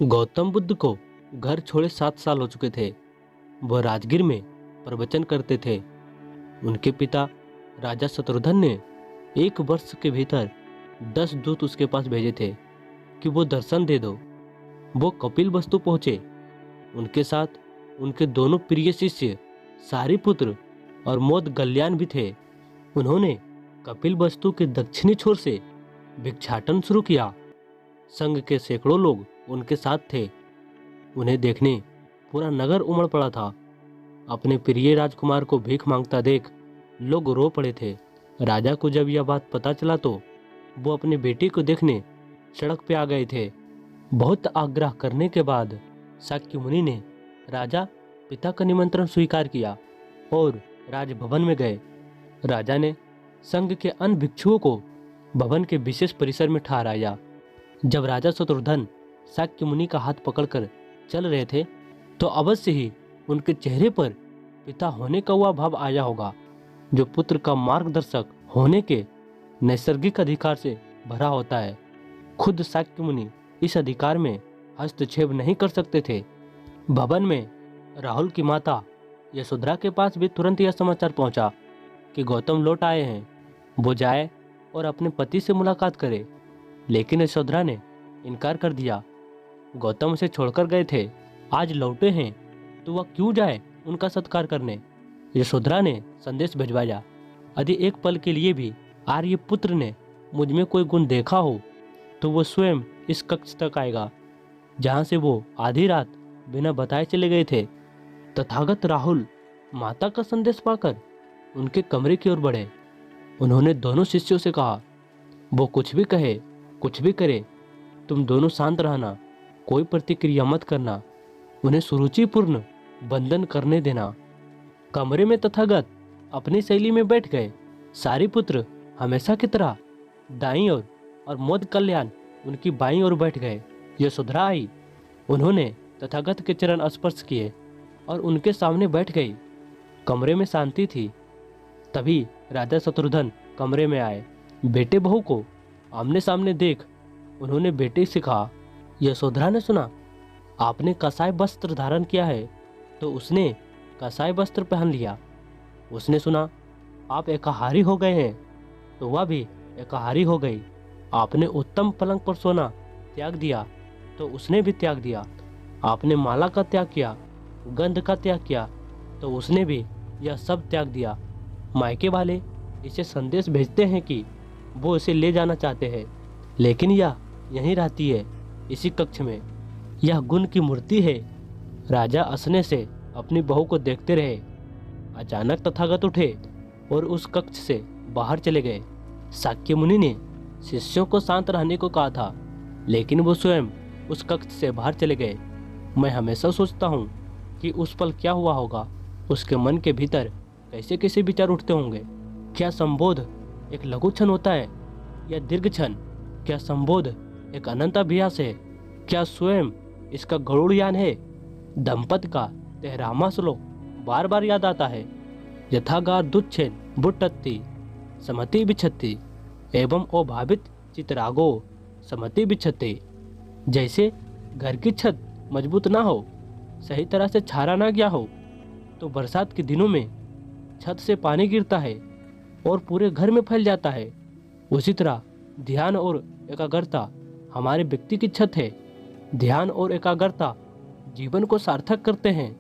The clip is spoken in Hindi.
गौतम बुद्ध को घर छोड़े 7 साल हो चुके थे। वह राजगीर में प्रवचन करते थे। उनके पिता राजा शत्रुघ्न ने 1 वर्ष के भीतर 10 दूत उसके पास भेजे थे कि वो दर्शन दे दो। वो कपिल वस्तु पहुंचे। उनके साथ उनके दोनों प्रिय शिष्य सारिपुत्र और मोदगल्यान भी थे। उन्होंने कपिल वस्तु के दक्षिणी छोर से भिक्षाटन शुरू किया। संघ के सैकड़ों लोग उनके साथ थे। उन्हें देखने पूरा नगर उमड़ पड़ा था। अपने प्रिय राजकुमार को भीख मांगता देख लोग रो पड़े थे। राजा को जब यह बात पता चला तो वो अपने बेटे को देखने सड़क पे आ गए थे। बहुत आग्रह करने के बाद शाक्य मुनि ने राजा पिता का निमंत्रण स्वीकार किया और राजभवन में गए। राजा ने संघ के अन्य भिक्षुओं को भवन के विशेष परिसर में ठहराया। जब राजा शत्रुघ्न शाक्य मुनि का हाथ पकड़कर चल रहे थे तो अवश्य ही उनके चेहरे पर पिता होने का वह भाव आया होगा जो पुत्र का मार्गदर्शक होने के नैसर्गिक अधिकार से भरा होता है। खुद शाक्य मुनि इस अधिकार में हस्तक्षेप नहीं कर सकते थे। भवन में राहुल की माता यशोधरा के पास भी तुरंत यह समाचार पहुंचा कि गौतम लौट आए हैं। वो जाए और अपने पति से मुलाकात करे, लेकिन यशोधरा ने इनकार कर दिया। गौतम उसे छोड़कर गए थे, आज लौटे हैं तो वह क्यों जाए उनका सत्कार करने। यशोधरा ने संदेश भिजवाया, यदि एक पल के लिए भी आर्यपुत्र ने मुझ में कोई गुण देखा हो तो वो स्वयं इस कक्ष तक आएगा जहाँ से वो आधी रात बिना बताए चले गए थे। तथागत राहुल माता का संदेश पाकर उनके कमरे की ओर बढ़े। उन्होंने दोनों शिष्यों से कहा, वो कुछ भी कहे कुछ भी करे, तुम दोनों शांत रहना, कोई प्रतिक्रिया मत करना, उन्हें सुरुचिपूर्ण बंधन करने देना। कमरे में तथागत अपनी शैली में बैठ गए। सारिपुत्र हमेशा की तरह दाईं ओर और मोदकल्याण उनकी बाईं ओर बैठ गए। यशोधरा आई। उन्होंने तथागत के चरण स्पर्श किए और उनके सामने बैठ गई। कमरे में शांति थी। तभी राजा शत्रुघ्न कमरे में आए। बेटे बहू को आमने सामने देख उन्होंने बेटे से कहा, यशोधरा ने सुना आपने कसाय वस्त्र धारण किया है तो उसने कसाय वस्त्र पहन लिया। उसने सुना आप एकाहारी हो गए हैं तो वह भी एकाहारी हो गई। आपने उत्तम पलंग पर सोना त्याग दिया तो उसने भी त्याग दिया। आपने माला का त्याग किया, गंध का त्याग किया तो उसने भी यह सब त्याग दिया। मायके वाले इसे संदेश भेजते हैं कि वो इसे ले जाना चाहते हैं, लेकिन यह यहीं रहती है इसी कक्ष में। यह गुण की मूर्ति है। राजा हंसने से अपनी बहू को देखते रहे। अचानक तथागत उठे और उस कक्ष से बाहर चले गए। शाक्य मुनि ने शिष्यों को शांत रहने को कहा था, लेकिन वो स्वयं उस कक्ष से बाहर चले गए। मैं हमेशा सोचता हूँ कि उस पल क्या हुआ होगा। उसके मन के भीतर कैसे कैसे विचार उठते होंगे। क्या संबोध एक लघु क्षण होता है या दीर्घ क्षण? क्या संबोध एक अनंत अभ्यास है? क्या स्वयं इसका गरुड़ यान है? दंपत का 13वां श्लोक बार बार याद आता है। यथागार दुच्छेन बुट्टत्ति समति बिछत्ति एवं अभावित चितरागो समति बिछत्ति। जैसे घर की छत मजबूत ना हो, सही तरह से छारा ना गया हो, तो बरसात के दिनों में छत से पानी गिरता है और पूरे घर में फैल जाता है। उसी तरह ध्यान और एकाग्रता हमारे व्यक्ति की छत है। ध्यान और एकाग्रता जीवन को सार्थक करते हैं।